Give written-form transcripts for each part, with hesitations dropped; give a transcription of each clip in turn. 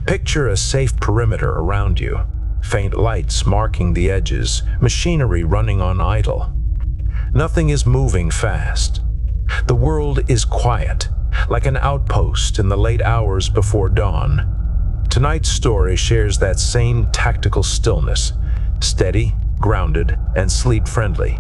Picture a safe perimeter around you. Faint lights marking the edges, machinery running on idle. Nothing is moving fast. The world is quiet, like an outpost in the late hours before dawn. Tonight's story shares that same tactical stillness, steady, grounded, and sleep-friendly.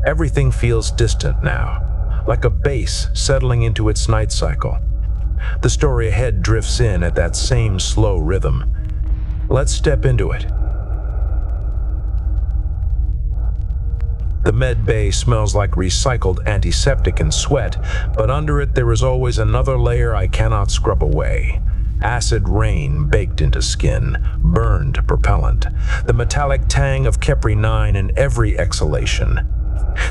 Everything feels distant now, like a base settling into its night cycle. The story ahead drifts in at that same slow rhythm. Let's step into it. The med bay smells like recycled antiseptic and sweat, but under it there is always another layer I cannot scrub away. Acid rain baked into skin, burned propellant, the metallic tang of Kepri 9 in every exhalation.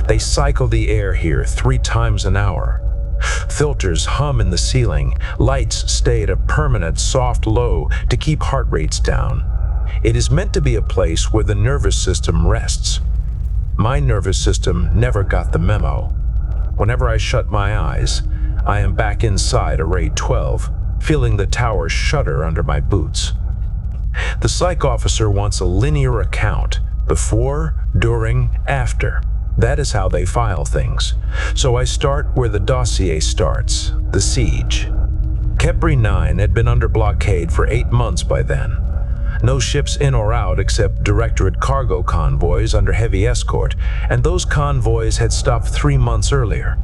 They cycle the air here 3 times an hour. Filters hum in the ceiling, lights stay at a permanent soft low to keep heart rates down. It is meant to be a place where the nervous system rests. My nervous system never got the memo. Whenever I shut my eyes, I am back inside Array 12, feeling the tower shudder under my boots. The psych officer wants a linear account, before, during, after. That is how they file things. So I start where the dossier starts, the siege. Kepri 9 had been under blockade for 8 months by then. No ships in or out except Directorate cargo convoys under heavy escort, and those convoys had stopped 3 months earlier.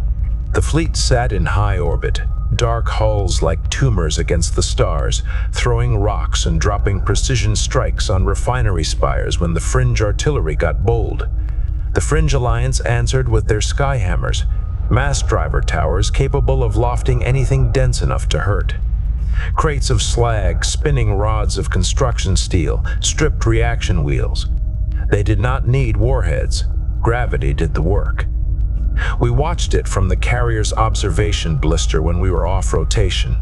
The fleet sat in high orbit, dark hulls like tumors against the stars, throwing rocks and dropping precision strikes on refinery spires when the Fringe artillery got bold. The Fringe Alliance answered with their Skyhammers, mass driver towers capable of lofting anything dense enough to hurt. Crates of slag, spinning rods of construction steel, stripped reaction wheels. They did not need warheads. Gravity did the work. We watched it from the carrier's observation blister when we were off rotation.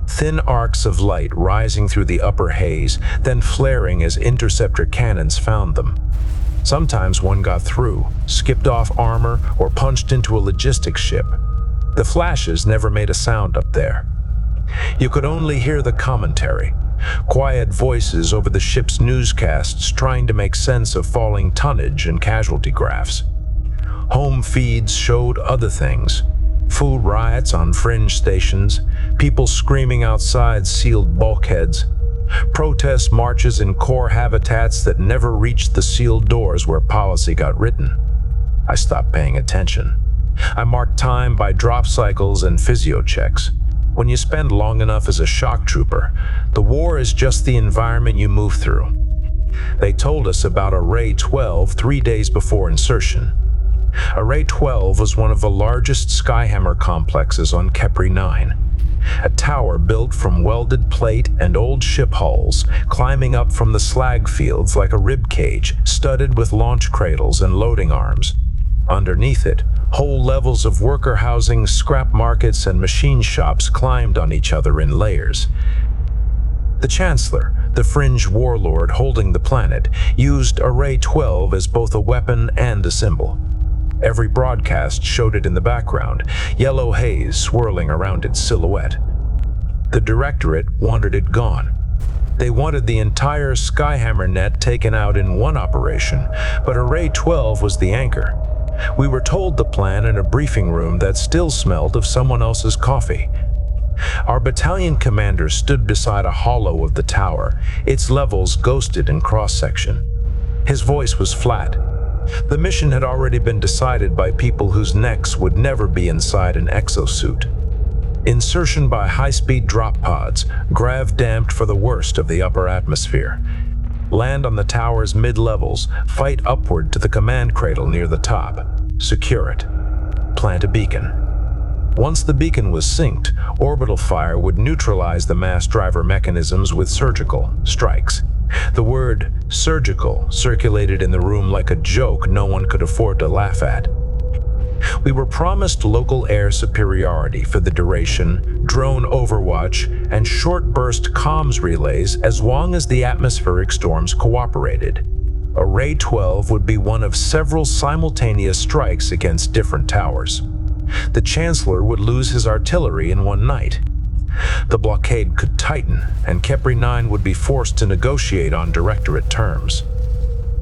Thin arcs of light rising through the upper haze, then flaring as interceptor cannons found them. Sometimes one got through, skipped off armor, or punched into a logistics ship. The flashes never made a sound up there. You could only hear the commentary, quiet voices over the ship's newscasts trying to make sense of falling tonnage and casualty graphs. Home feeds showed other things. Food riots on fringe stations, people screaming outside sealed bulkheads, protest marches in core habitats that never reached the sealed doors where policy got written. I stopped paying attention. I marked time by drop cycles and physio checks. When you spend long enough as a shock trooper, the war is just the environment you move through. They told us about Array 12 3 days before insertion. Array 12 was one of the largest Skyhammer complexes on Kepri 9. A tower built from welded plate and old ship hulls, climbing up from the slag fields like a rib cage, studded with launch cradles and loading arms. Underneath it, whole levels of worker housing, scrap markets, and machine shops climbed on each other in layers. The Chancellor, the fringe warlord holding the planet, used Array 12 as both a weapon and a symbol. Every broadcast showed it in the background, yellow haze swirling around its silhouette. The Directorate wanted it gone. They wanted the entire Skyhammer net taken out in one operation, but Array 12 was the anchor. We were told the plan in a briefing room that still smelled of someone else's coffee. Our battalion commander stood beside a hollow of the tower, its levels ghosted in cross-section. His voice was flat. The mission had already been decided by people whose necks would never be inside an exosuit. Insertion by high-speed drop pods, grav-damped for the worst of the upper atmosphere. Land on the tower's mid-levels, fight upward to the command cradle near the top. Secure it. Plant a beacon. Once the beacon was synced, orbital fire would neutralize the mass driver mechanisms with surgical strikes. The word surgical circulated in the room like a joke no one could afford to laugh at. We were promised local air superiority for the duration, drone overwatch, and short-burst comms relays as long as the atmospheric storms cooperated. Array 12 would be one of several simultaneous strikes against different towers. The Chancellor would lose his artillery in one night. The blockade could tighten, and Kepri 9 would be forced to negotiate on directorate terms.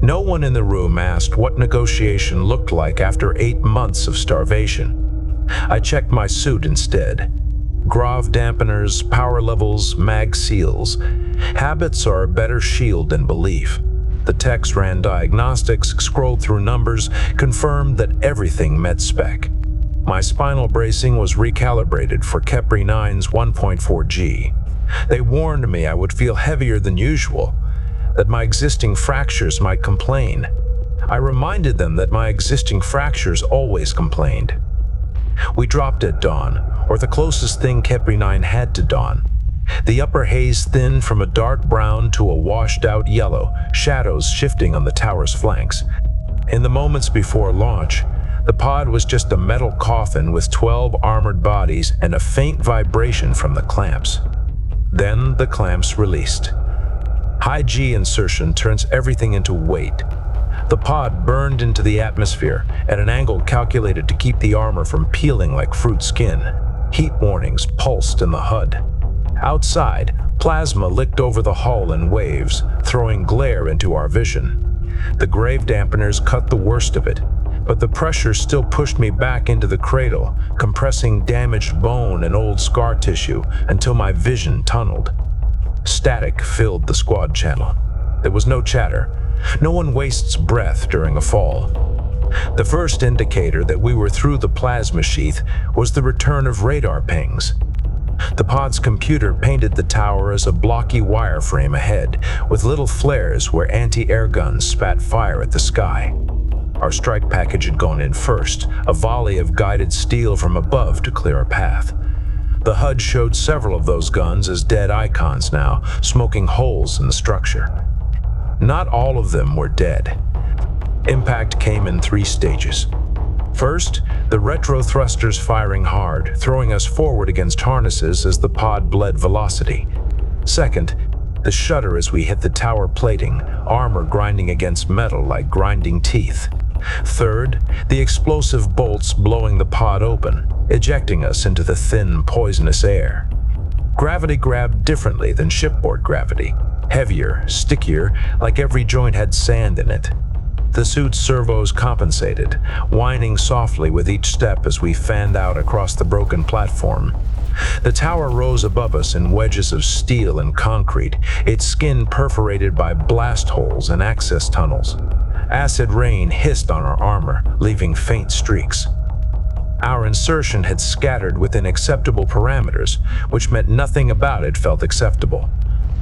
No one in the room asked what negotiation looked like after 8 months of starvation. I checked my suit instead. Grav dampeners, power levels, mag seals. Habits are a better shield than belief. The text ran diagnostics, scrolled through numbers, confirmed that everything met spec. My spinal bracing was recalibrated for Kepri 9's 1.4G. They warned me I would feel heavier than usual, that my existing fractures might complain. I reminded them that my existing fractures always complained. We dropped at dawn, or the closest thing Kepri 9 had to dawn. The upper haze thinned from a dark brown to a washed-out yellow, shadows shifting on the tower's flanks. In the moments before launch, the pod was just a metal coffin with 12 armored bodies and a faint vibration from the clamps. Then the clamps released. High G insertion turns everything into weight. The pod burned into the atmosphere at an angle calculated to keep the armor from peeling like fruit skin. Heat warnings pulsed in the HUD. Outside, plasma licked over the hull in waves, throwing glare into our vision. The grave dampeners cut the worst of it, but the pressure still pushed me back into the cradle, compressing damaged bone and old scar tissue until my vision tunneled. Static filled the squad channel. There was no chatter. No one wastes breath during a fall. The first indicator that we were through the plasma sheath was the return of radar pings. The pod's computer painted the tower as a blocky wireframe ahead, with little flares where anti-air guns spat fire at the sky. Our strike package had gone in first, a volley of guided steel from above to clear a path. The HUD showed several of those guns as dead icons now, smoking holes in the structure. Not all of them were dead. Impact came in 3 stages. First, the retro thrusters firing hard, throwing us forward against harnesses as the pod bled velocity. Second, the shudder as we hit the tower plating, armor grinding against metal like grinding teeth. Third, the explosive bolts blowing the pod open, ejecting us into the thin, poisonous air. Gravity grabbed differently than shipboard gravity. Heavier, stickier, like every joint had sand in it. The suit's servos compensated, whining softly with each step as we fanned out across the broken platform. The tower rose above us in wedges of steel and concrete, its skin perforated by blast holes and access tunnels. Acid rain hissed on our armor, leaving faint streaks. Our insertion had scattered within acceptable parameters, which meant nothing about it felt acceptable.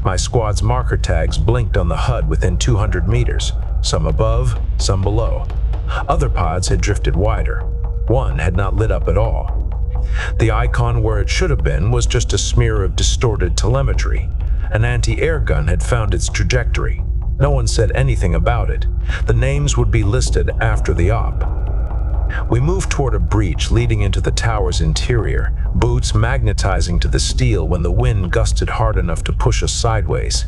My squad's marker tags blinked on the HUD within 200 meters, some above, some below. Other pods had drifted wider. One had not lit up at all. The icon where it should have been was just a smear of distorted telemetry. An anti-air gun had found its trajectory. No one said anything about it. The names would be listed after the op. We moved toward a breach leading into the tower's interior, boots magnetizing to the steel when the wind gusted hard enough to push us sideways.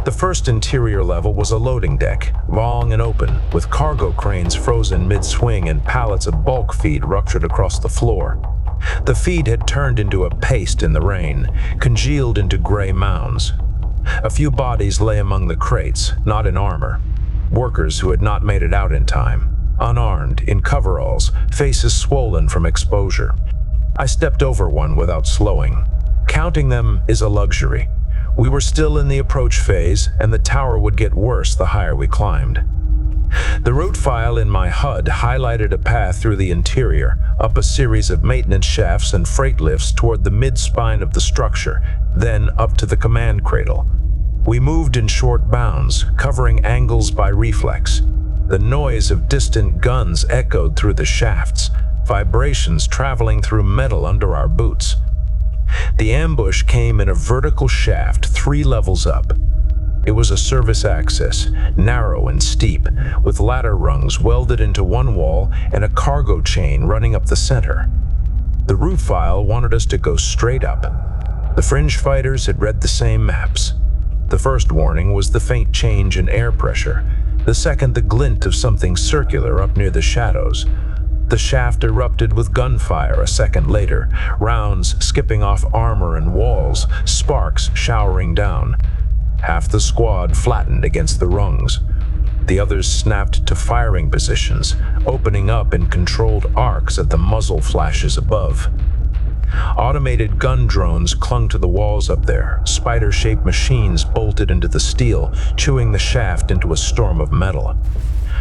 The first interior level was a loading deck, long and open, with cargo cranes frozen mid-swing and pallets of bulk feed ruptured across the floor. The feed had turned into a paste in the rain, congealed into gray mounds. A few bodies lay among the crates, not in armor. Workers who had not made it out in time. Unarmed, in coveralls, faces swollen from exposure. I stepped over one without slowing. Counting them is a luxury. We were still in the approach phase, and the tower would get worse the higher we climbed. The route file in my HUD highlighted a path through the interior, up a series of maintenance shafts and freight lifts toward the mid-spine of the structure, then up to the command cradle. We moved in short bounds, covering angles by reflex. The noise of distant guns echoed through the shafts, vibrations traveling through metal under our boots. The ambush came in a vertical shaft 3 levels up. It was a service access, narrow and steep, with ladder rungs welded into one wall and a cargo chain running up the center. The route file wanted us to go straight up. The fringe fighters had read the same maps. The first warning was the faint change in air pressure, the second the glint of something circular up near the shadows. The shaft erupted with gunfire a second later, rounds skipping off armor and walls, sparks showering down. Half the squad flattened against the rungs. The others snapped to firing positions, opening up in controlled arcs at the muzzle flashes above. Automated gun drones clung to the walls up there, spider-shaped machines bolted into the steel, chewing the shaft into a storm of metal.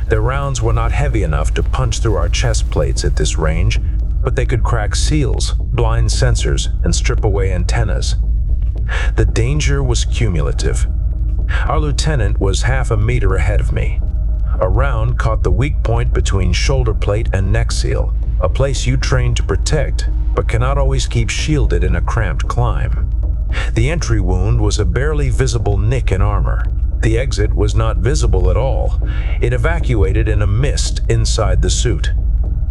Their rounds were not heavy enough to punch through our chest plates at this range, but they could crack seals, blind sensors, and strip away antennas. The danger was cumulative. Our lieutenant was half a meter ahead of me. A round caught the weak point between shoulder plate and neck seal, a place you train to protect, but cannot always keep shielded in a cramped climb. The entry wound was a barely visible nick in armor. The exit was not visible at all. It evacuated in a mist inside the suit.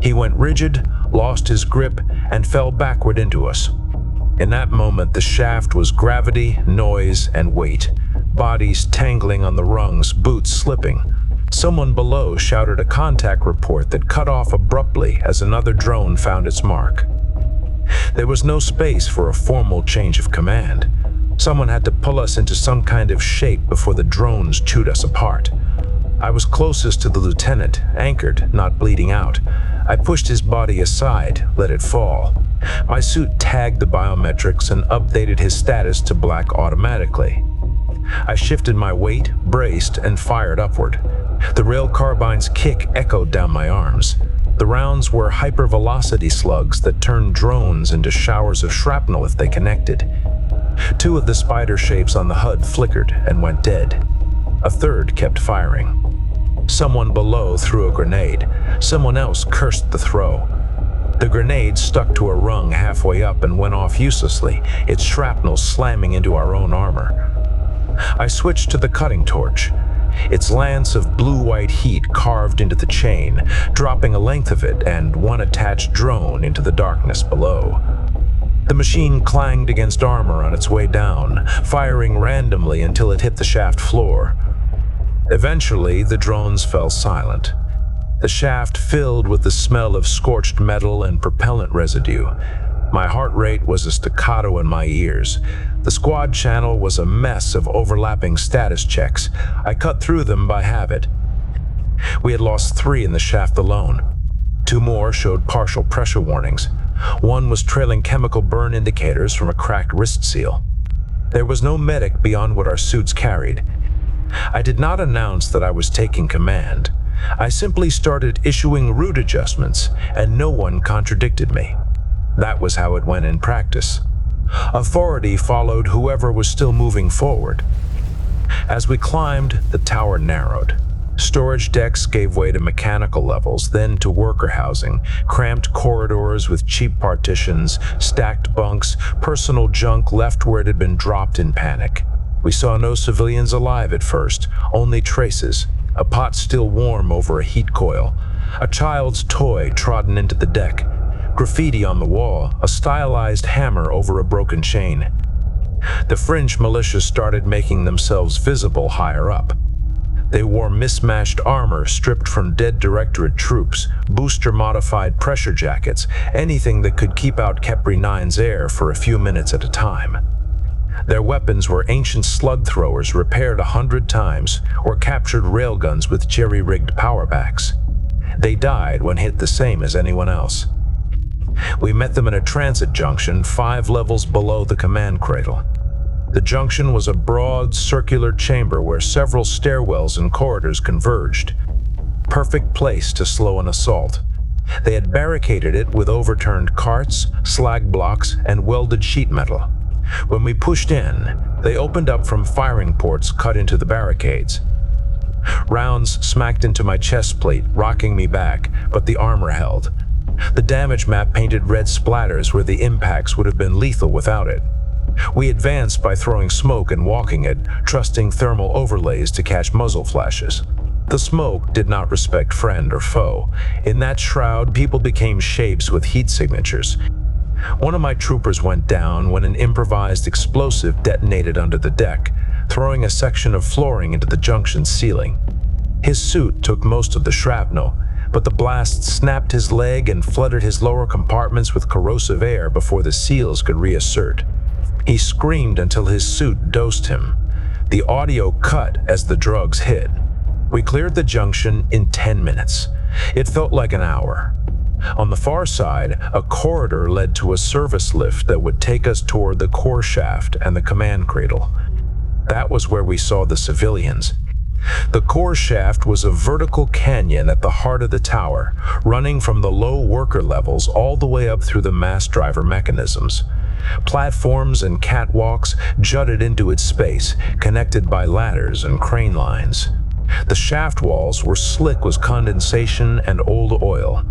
He went rigid, lost his grip, and fell backward into us. In that moment, the shaft was gravity, noise, and weight. Bodies tangling on the rungs, boots slipping. Someone below shouted a contact report that cut off abruptly as another drone found its mark. There was no space for a formal change of command. Someone had to pull us into some kind of shape before the drones chewed us apart. I was closest to the lieutenant, anchored, not bleeding out. I pushed his body aside, let it fall. My suit tagged the biometrics and updated his status to black automatically. I shifted my weight, braced, and fired upward. The rail carbine's kick echoed down my arms. The rounds were hypervelocity slugs that turned drones into showers of shrapnel if they connected. Two of the spider shapes on the HUD flickered and went dead. A third kept firing. Someone below threw a grenade. Someone else cursed the throw. The grenade stuck to a rung halfway up and went off uselessly, its shrapnel slamming into our own armor. I switched to the cutting torch. Its lance of blue-white heat carved into the chain, dropping a length of it and one attached drone into the darkness below. The machine clanged against armor on its way down, firing randomly until it hit the shaft floor. Eventually, the drones fell silent. The shaft filled with the smell of scorched metal and propellant residue. My heart rate was a staccato in my ears. The squad channel was a mess of overlapping status checks. I cut through them by habit. We had lost 3 in the shaft alone. 2 more showed partial pressure warnings. One was trailing chemical burn indicators from a cracked wrist seal. There was no medic beyond what our suits carried. I did not announce that I was taking command. I simply started issuing route adjustments, and no one contradicted me. That was how it went in practice. Authority followed whoever was still moving forward. As we climbed, the tower narrowed. Storage decks gave way to mechanical levels, then to worker housing, cramped corridors with cheap partitions, stacked bunks, personal junk left where it had been dropped in panic. We saw no civilians alive at first, only traces, a pot still warm over a heat coil, a child's toy trodden into the deck, graffiti on the wall, a stylized hammer over a broken chain. The fringe militia started making themselves visible higher up. They wore mismatched armor stripped from dead Directorate troops, booster-modified pressure jackets, anything that could keep out Kepri 9's air for a few minutes at a time. Their weapons were ancient slug throwers repaired 100 times, or captured railguns with jerry-rigged powerbacks. They died when hit the same as anyone else. We met them in a transit junction 5 levels below the command cradle. The junction was a broad, circular chamber where several stairwells and corridors converged. Perfect place to slow an assault. They had barricaded it with overturned carts, slag blocks, and welded sheet metal. When we pushed in, they opened up from firing ports cut into the barricades. Rounds smacked into my chest plate, rocking me back, but the armor held. The damage map painted red splatters where the impacts would have been lethal without it. We advanced by throwing smoke and walking it, trusting thermal overlays to catch muzzle flashes. The smoke did not respect friend or foe. In that shroud, people became shapes with heat signatures. One of my troopers went down when an improvised explosive detonated under the deck, throwing a section of flooring into the junction ceiling. His suit took most of the shrapnel, but the blast snapped his leg and flooded his lower compartments with corrosive air before the seals could reassert. He screamed until his suit dosed him. The audio cut as the drugs hit. We cleared the junction in 10 minutes. It felt like an hour. On the far side, a corridor led to a service lift that would take us toward the core shaft and the command cradle. That was where we saw the civilians. The core shaft was a vertical canyon at the heart of the tower, running from the low worker levels all the way up through the mass driver mechanisms. Platforms and catwalks jutted into its space, connected by ladders and crane lines. The shaft walls were slick with condensation and old oil.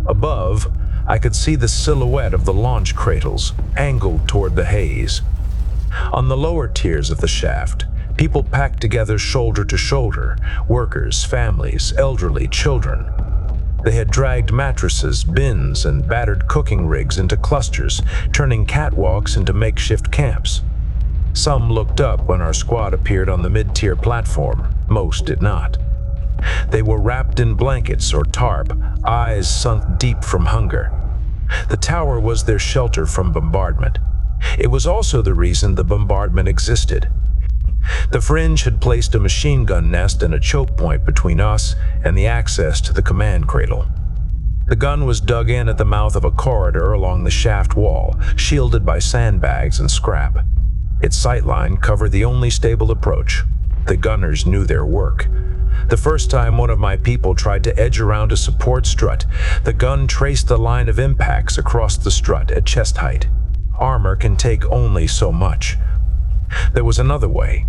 Above, I could see the silhouette of the launch cradles, angled toward the haze. On the lower tiers of the shaft, people packed together shoulder to shoulder, workers, families, elderly, children. They had dragged mattresses, bins, and battered cooking rigs into clusters, turning catwalks into makeshift camps. Some looked up when our squad appeared on the mid-tier platform. Most did not. They were wrapped in blankets or tarp, eyes sunk deep from hunger. The tower was their shelter from bombardment. It was also the reason the bombardment existed. The Fringe had placed a machine gun nest and a choke point between us and the access to the command cradle. The gun was dug in at the mouth of a corridor along the shaft wall, shielded by sandbags and scrap. Its sightline covered the only stable approach. The gunners knew their work. The first time one of my people tried to edge around a support strut, the gun traced the line of impacts across the strut at chest height. Armor can take only so much. There was another way.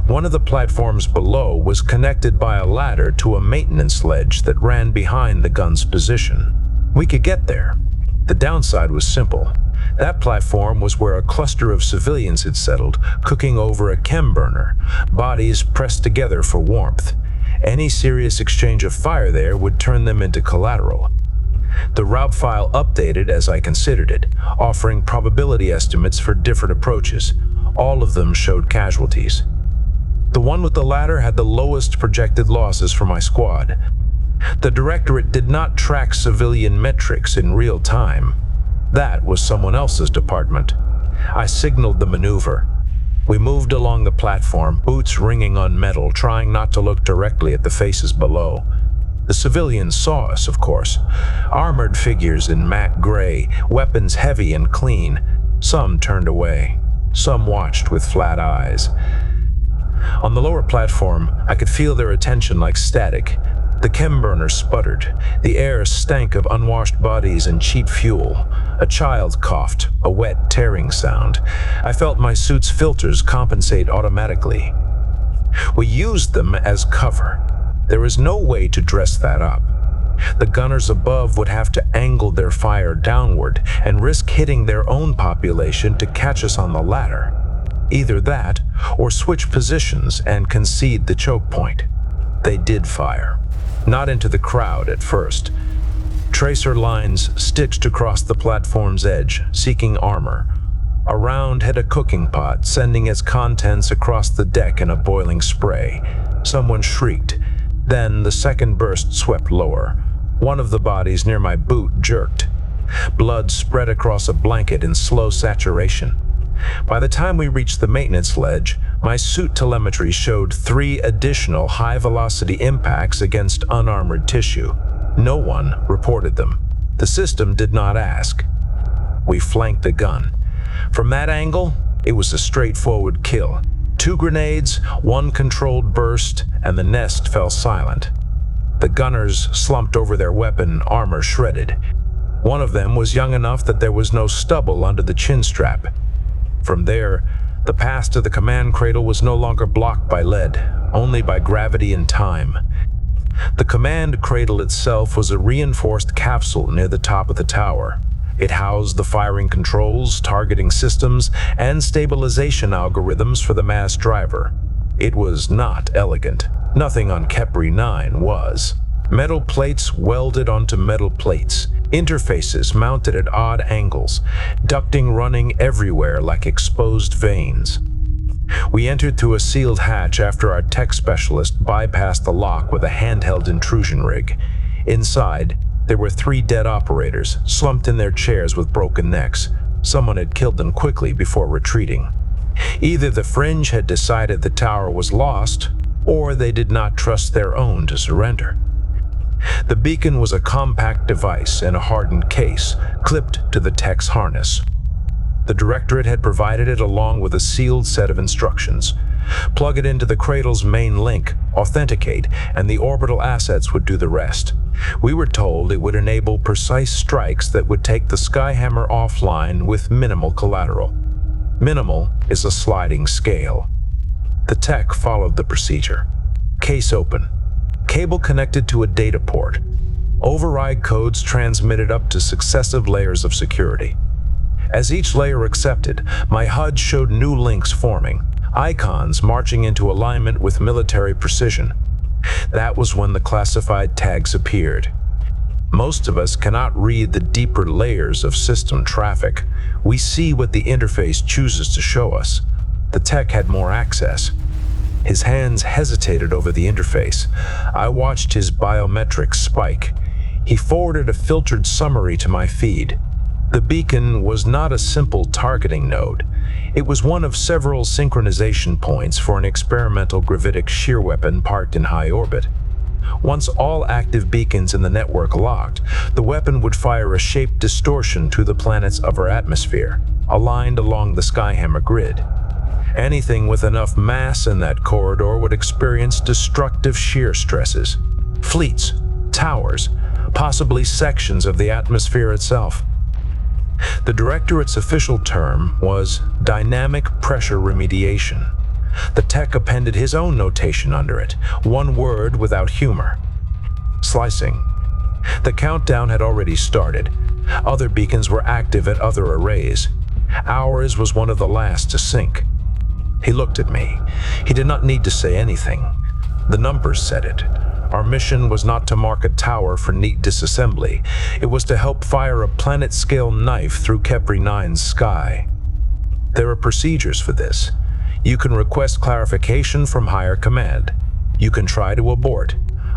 One of the platforms below was connected by a ladder to a maintenance ledge that ran behind the gun's position. We could get there. The downside was simple. That platform was where a cluster of civilians had settled, cooking over a chem burner, bodies pressed together for warmth. Any serious exchange of fire there would turn them into collateral. The route file updated as I considered it, offering probability estimates for different approaches. All of them showed casualties. The one with the ladder had the lowest projected losses for my squad. The Directorate did not track civilian metrics in real time. That was someone else's department. I signaled the maneuver. We moved along the platform, boots ringing on metal, trying not to look directly at the faces below. The civilians saw us, of course. Armored figures in matte gray, weapons heavy and clean. Some turned away. Some watched with flat eyes. On the lower platform, I could feel their attention like static. The chem burner sputtered. The air stank of unwashed bodies and cheap fuel. A child coughed, a wet, tearing sound. I felt my suit's filters compensate automatically. We used them as cover. There was no way to dress that up. The gunners above would have to angle their fire downward and risk hitting their own population to catch us on the ladder. Either that, or switch positions and concede the choke point. They did fire. Not into the crowd at first. Tracer lines stitched across the platform's edge, seeking armor. A round hit a cooking pot, sending its contents across the deck in a boiling spray. Someone shrieked. Then the second burst swept lower. One of the bodies near my boot jerked. Blood spread across a blanket in slow saturation. By the time we reached the maintenance ledge, my suit telemetry showed 3 additional high-velocity impacts against unarmored tissue. No one reported them. The system did not ask. We flanked the gun. From that angle, it was a straightforward kill. 2 grenades, 1 controlled burst, and the nest fell silent. The gunners slumped over their weapon, armor shredded. One of them was young enough that there was no stubble under the chin strap. From there, the path to the command cradle was no longer blocked by lead, only by gravity and time. The command cradle itself was a reinforced capsule near the top of the tower. It housed the firing controls, targeting systems, and stabilization algorithms for the mass driver. It was not elegant. Nothing on Kepri 9 was. Metal plates welded onto metal plates, interfaces mounted at odd angles, ducting running everywhere like exposed veins. We entered through a sealed hatch after our tech specialist bypassed the lock with a handheld intrusion rig. Inside, there were 3 dead operators, slumped in their chairs with broken necks. Someone had killed them quickly before retreating. Either the Fringe had decided the tower was lost, or they did not trust their own to surrender. The beacon was a compact device in a hardened case, clipped to the tech's harness. The Directorate had provided it along with a sealed set of instructions. Plug it into the cradle's main link, authenticate, and the orbital assets would do the rest. We were told it would enable precise strikes that would take the Skyhammer offline with minimal collateral. Minimal is a sliding scale. The tech followed the procedure. Case open. Cable connected to a data port. Override codes transmitted up to successive layers of security. As each layer accepted, my HUD showed new links forming, icons marching into alignment with military precision. That was when the classified tags appeared. Most of us cannot read the deeper layers of system traffic. We see what the interface chooses to show us. The tech had more access. His hands hesitated over the interface. I watched his biometrics spike. He forwarded a filtered summary to my feed. The beacon was not a simple targeting node. It was one of several synchronization points for an experimental gravitic shear weapon parked in high orbit. Once all active beacons in the network locked, the weapon would fire a shaped distortion to the planet's upper atmosphere, aligned along the Skyhammer grid. Anything with enough mass in that corridor would experience destructive shear stresses. Fleets, towers, possibly sections of the atmosphere itself. The Directorate's official term was dynamic pressure remediation. The tech appended his own notation under it, one word without humor. Slicing. The countdown had already started. Other beacons were active at other arrays. Ours was one of the last to sync. He looked at me. He did not need to say anything. The numbers said it. Our mission was not to mark a tower for neat disassembly. It was to help fire a planet-scale knife through Kepri 9's sky. There are procedures for this. You can request clarification from higher command. You can try to abort.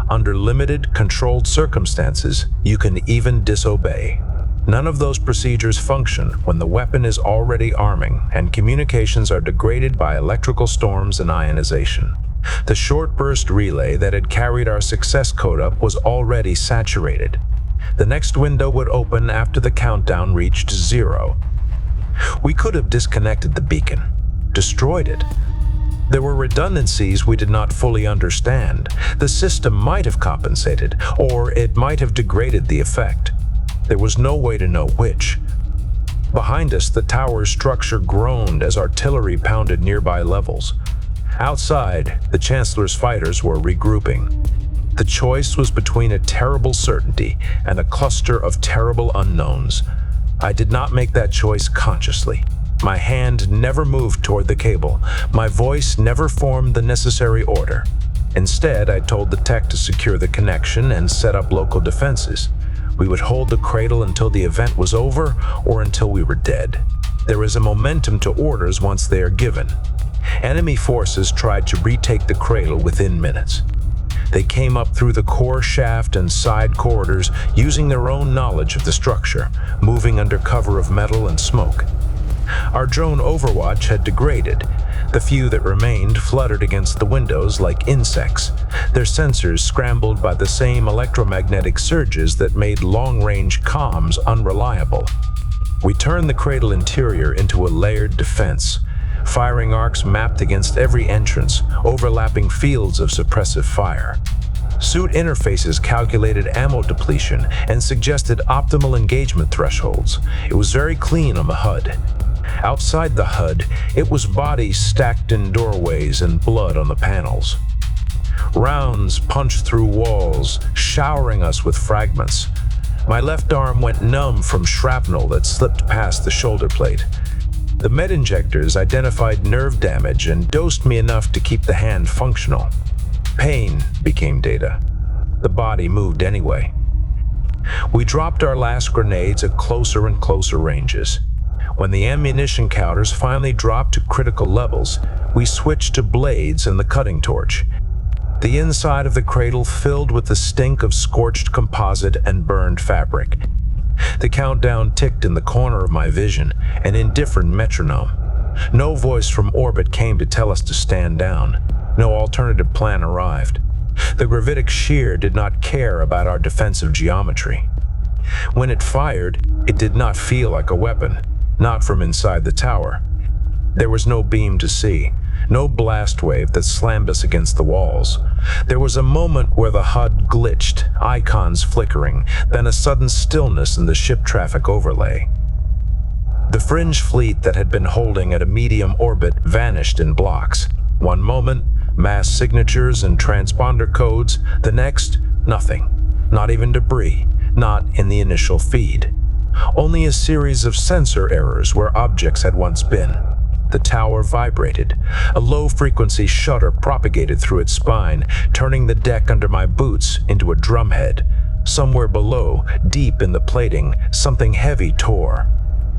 Under limited, controlled circumstances, you can even disobey. None of those procedures function when the weapon is already arming and communications are degraded by electrical storms and ionization. The short burst relay that had carried our success code up was already saturated. The next window would open after the countdown reached 0. We could have disconnected the beacon, destroyed it. There were redundancies we did not fully understand. The system might have compensated, or it might have degraded the effect. There was no way to know which. Behind us, the tower's structure groaned as artillery pounded nearby levels. Outside, the Chancellor's fighters were regrouping. The choice was between a terrible certainty and a cluster of terrible unknowns. I did not make that choice consciously. My hand never moved toward the cable. My voice never formed the necessary order. Instead, I told the tech to secure the connection and set up local defenses. We would hold the cradle until the event was over or until we were dead. There is a momentum to orders once they are given. Enemy forces tried to retake the cradle within minutes. They came up through the core shaft and side corridors using their own knowledge of the structure, moving under cover of metal and smoke. Our drone overwatch had degraded. The few that remained fluttered against the windows like insects, their sensors scrambled by the same electromagnetic surges that made long-range comms unreliable. We turned the cradle interior into a layered defense. Firing arcs mapped against every entrance, overlapping fields of suppressive fire. Suit interfaces calculated ammo depletion and suggested optimal engagement thresholds. It was very clean on the HUD. Outside the HUD, it was bodies stacked in doorways and blood on the panels. Rounds punched through walls, showering us with fragments. My left arm went numb from shrapnel that slipped past the shoulder plate. The med injectors identified nerve damage and dosed me enough to keep the hand functional. Pain became data. The body moved anyway. We dropped our last grenades at closer and closer ranges. When the ammunition counters finally dropped to critical levels, we switched to blades and the cutting torch. the inside of the cradle filled with the stink of scorched composite and burned fabric. The countdown ticked in the corner of my vision, an indifferent metronome. No voice from orbit came to tell us to stand down. No alternative plan arrived. The gravitic shear did not care about our defensive geometry. When it fired, it did not feel like a weapon, not from inside the tower. There was no beam to see, no blast wave that slammed us against the walls. There was a moment where the HUD glitched, icons flickering, then a sudden stillness in the ship traffic overlay. The fringe fleet that had been holding at a medium orbit vanished in blocks. One moment, mass signatures and transponder codes, the next, nothing. Not even debris, not in the initial feed. Only a series of sensor errors where objects had once been. The tower vibrated. A low-frequency shudder propagated through its spine, turning the deck under my boots into a drumhead. Somewhere below, deep in the plating, something heavy tore.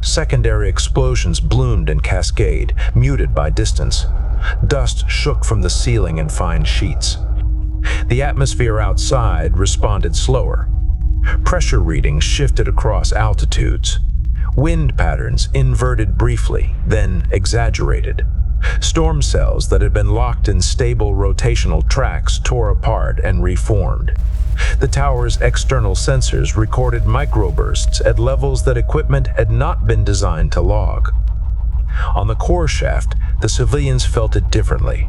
Secondary explosions bloomed in cascade, muted by distance. Dust shook from the ceiling in fine sheets. The atmosphere outside responded slower. Pressure readings shifted across altitudes. Wind patterns inverted briefly, then exaggerated. Storm cells that had been locked in stable rotational tracks tore apart and reformed. The tower's external sensors recorded microbursts at levels that equipment had not been designed to log. On the core shaft, the civilians felt it differently.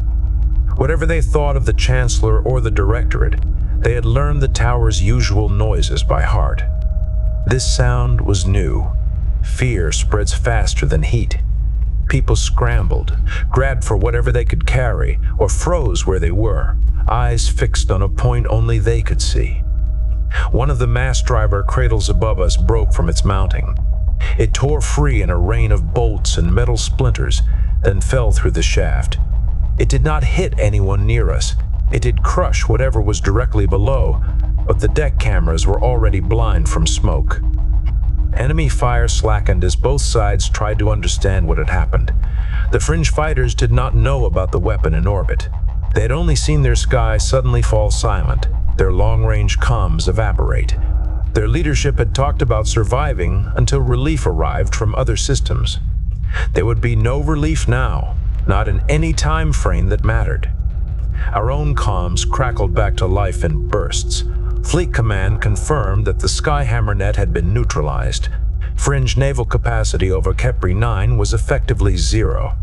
Whatever they thought of the Chancellor or the Directorate, they had learned the tower's usual noises by heart. This sound was new. Fear spreads faster than heat. People scrambled, grabbed for whatever they could carry, or froze where they were, eyes fixed on a point only they could see. One of the mass driver cradles above us broke from its mounting. It tore free in a rain of bolts and metal splinters, then fell through the shaft. It did not hit anyone near us. It did crush whatever was directly below, but the deck cameras were already blind from smoke. Enemy fire slackened as both sides tried to understand what had happened. The fringe fighters did not know about the weapon in orbit. They had only seen their sky suddenly fall silent, their long-range comms evaporate. Their leadership had talked about surviving until relief arrived from other systems. There would be no relief now, not in any time frame that mattered. Our own comms crackled back to life in bursts. Fleet Command confirmed that the Skyhammer net had been neutralized. Fringe naval capacity over Kepri 9 was effectively zero.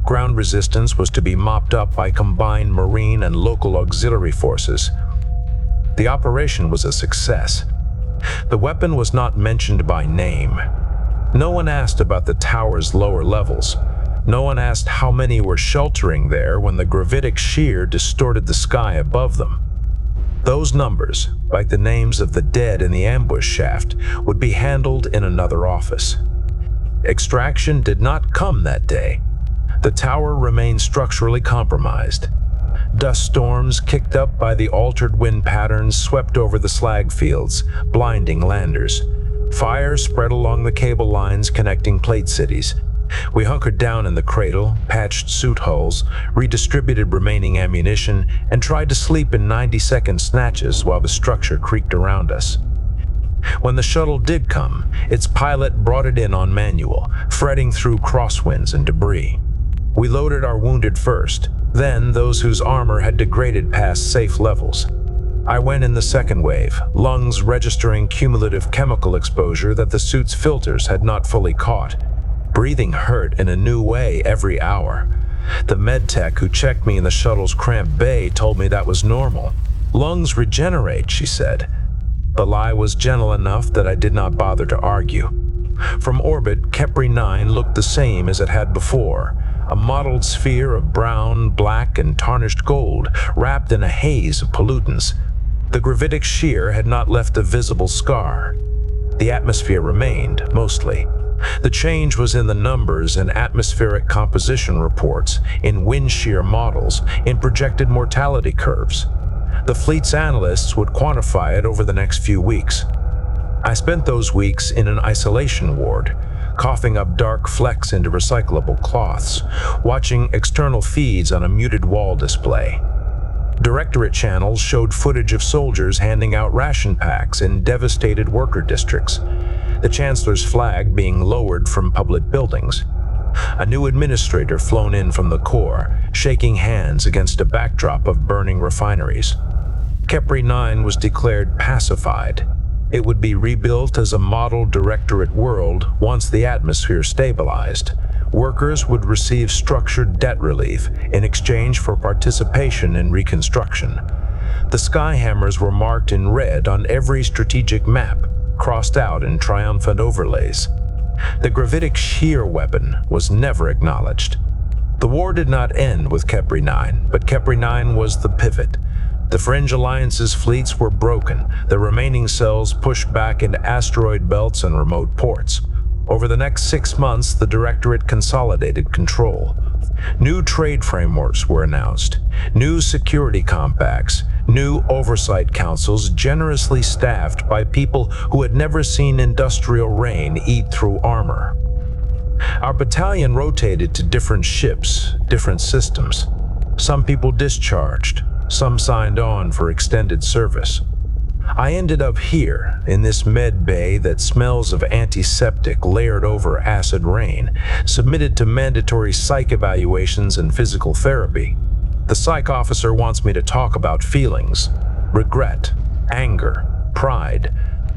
Ground resistance was to be mopped up by combined marine and local auxiliary forces. The operation was a success. The weapon was not mentioned by name. No one asked about the tower's lower levels. No one asked how many were sheltering there when the gravitic shear distorted the sky above them. Those numbers, like the names of the dead in the ambush shaft, would be handled in another office. Extraction did not come that day. The tower remained structurally compromised. Dust storms kicked up by the altered wind patterns swept over the slag fields, blinding landers. Fire spread along the cable lines connecting plate cities. We hunkered down in the cradle, patched suit hulls, redistributed remaining ammunition, and tried to sleep in 90-second snatches while the structure creaked around us. When the shuttle did come, its pilot brought it in on manual, fretting through crosswinds and debris. We loaded our wounded first, then those whose armor had degraded past safe levels. I went in the second wave, lungs registering cumulative chemical exposure that the suit's filters had not fully caught. Breathing hurt in a new way every hour. The med tech who checked me in the shuttle's cramped bay told me that was normal. Lungs regenerate, she said. The lie was gentle enough that I did not bother to argue. From orbit, Kepri 9 looked the same as it had before, a mottled sphere of brown, black, and tarnished gold, wrapped in a haze of pollutants. The gravitic shear had not left a visible scar. The atmosphere remained, mostly. The change was in the numbers in atmospheric composition reports, in wind shear models, in projected mortality curves. The fleet's analysts would quantify it over the next few weeks. I spent those weeks in an isolation ward, coughing up dark flecks into recyclable cloths, watching external feeds on a muted wall display. Directorate channels showed footage of soldiers handing out ration packs in devastated worker districts, the chancellor's flag being lowered from public buildings. A new administrator flown in from the Corps, shaking hands against a backdrop of burning refineries. Kepri 9 was declared pacified. It would be rebuilt as a model directorate world once the atmosphere stabilized. Workers would receive structured debt relief in exchange for participation in reconstruction. The Skyhammers were marked in red on every strategic map, crossed out in triumphant overlays. The gravitic Shear weapon was never acknowledged. The war did not end with Kepri 9, but Kepri 9 was the pivot. The Fringe Alliance's fleets were broken, the remaining cells pushed back into asteroid belts and remote ports. Over the next 6 months, the Directorate consolidated control. New trade frameworks were announced, new security compacts, new oversight councils generously staffed by people who had never seen industrial rain eat through armor. Our battalion rotated to different ships, different systems. Some people discharged, some signed on for extended service. I ended up here, in this med bay that smells of antiseptic layered over acid rain, submitted to mandatory psych evaluations and physical therapy. The psych officer wants me to talk about feelings, regret, anger, pride.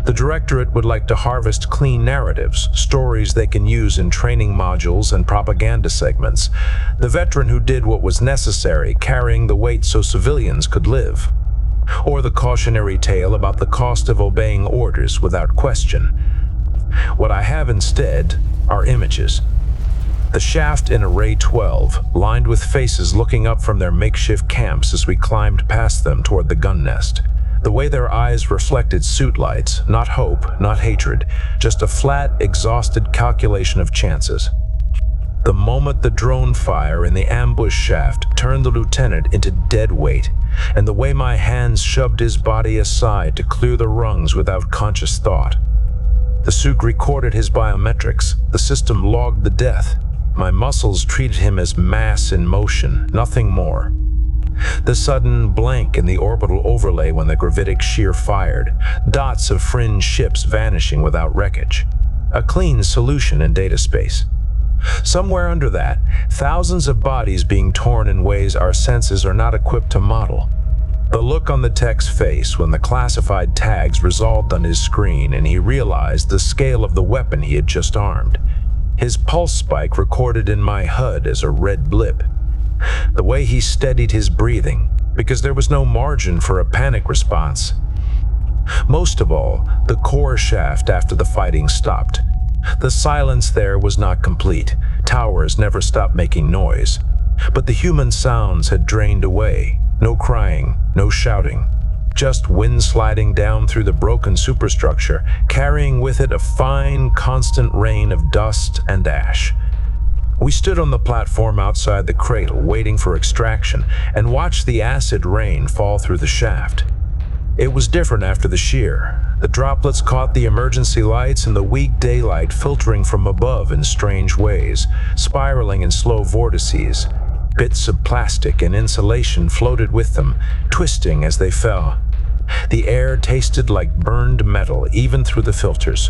The Directorate would like to harvest clean narratives, stories they can use in training modules and propaganda segments. The veteran who did what was necessary, carrying the weight so civilians could live. Or the cautionary tale about the cost of obeying orders without question. What I have instead are images. The shaft in Array 12, lined with faces looking up from their makeshift camps as we climbed past them toward the gun nest. The way their eyes reflected suit lights, not hope, not hatred, just a flat, exhausted calculation of chances. The moment the drone fire in the ambush shaft turned the lieutenant into dead weight, and the way my hands shoved his body aside to clear the rungs without conscious thought. The suit recorded his biometrics. The system logged the death. My muscles treated him as mass in motion, nothing more. The sudden blank in the orbital overlay when the gravitic Shear fired, dots of fringe ships vanishing without wreckage. A clean solution in data space. Somewhere under that, thousands of bodies being torn in ways our senses are not equipped to model. The look on the tech's face when the classified tags resolved on his screen and he realized the scale of the weapon he had just armed. His pulse spike recorded in my HUD as a red blip. The way he steadied his breathing, because there was no margin for a panic response. Most of all, the core shaft after the fighting stopped. The silence there was not complete. Towers never stopped making noise. But the human sounds had drained away. No crying, no shouting. Just wind sliding down through the broken superstructure, carrying with it a fine, constant rain of dust and ash. We stood on the platform outside the cradle, waiting for extraction, and watched the acid rain fall through the shaft. It was different after the shear. The droplets caught the emergency lights and the weak daylight filtering from above in strange ways, spiraling in slow vortices. Bits of plastic and insulation floated with them, twisting as they fell. The air tasted like burned metal even through the filters.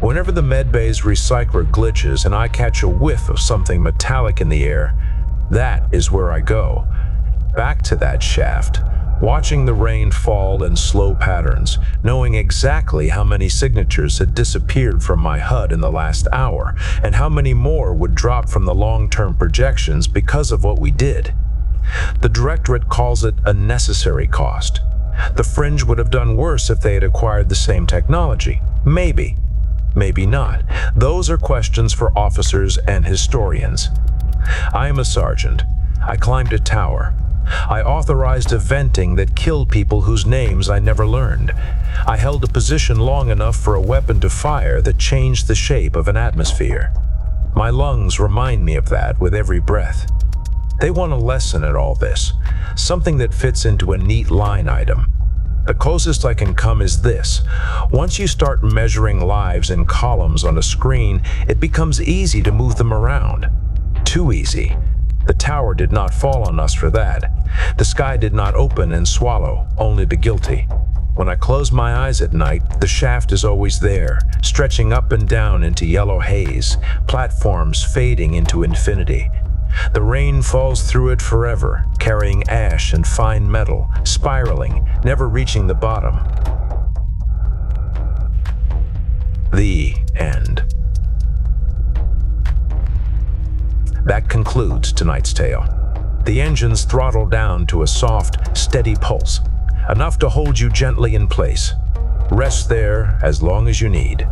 Whenever the medbay's recycler glitches and I catch a whiff of something metallic in the air, that is where I go. Back to that shaft, watching the rain fall in slow patterns, knowing exactly how many signatures had disappeared from my HUD in the last hour, and how many more would drop from the long-term projections because of what we did. The Directorate calls it a necessary cost. The Fringe would have done worse if they had acquired the same technology. Maybe. Maybe not. Those are questions for officers and historians. I am a sergeant. I climbed a tower. I authorized a venting that killed people whose names I never learned. I held a position long enough for a weapon to fire that changed the shape of an atmosphere. My lungs remind me of that with every breath. They want a lesson at all this, something that fits into a neat line item. The closest I can come is this. Once you start measuring lives in columns on a screen, it becomes easy to move them around. Too easy. The tower did not fall on us for that. The sky did not open and swallow only the guilty. When I close my eyes at night, the shaft is always there, stretching up and down into yellow haze, platforms fading into infinity. The rain falls through it forever, carrying ash and fine metal, spiraling, never reaching the bottom. The end. That concludes tonight's tale. The engines throttle down to a soft, steady pulse, enough to hold you gently in place. Rest there as long as you need.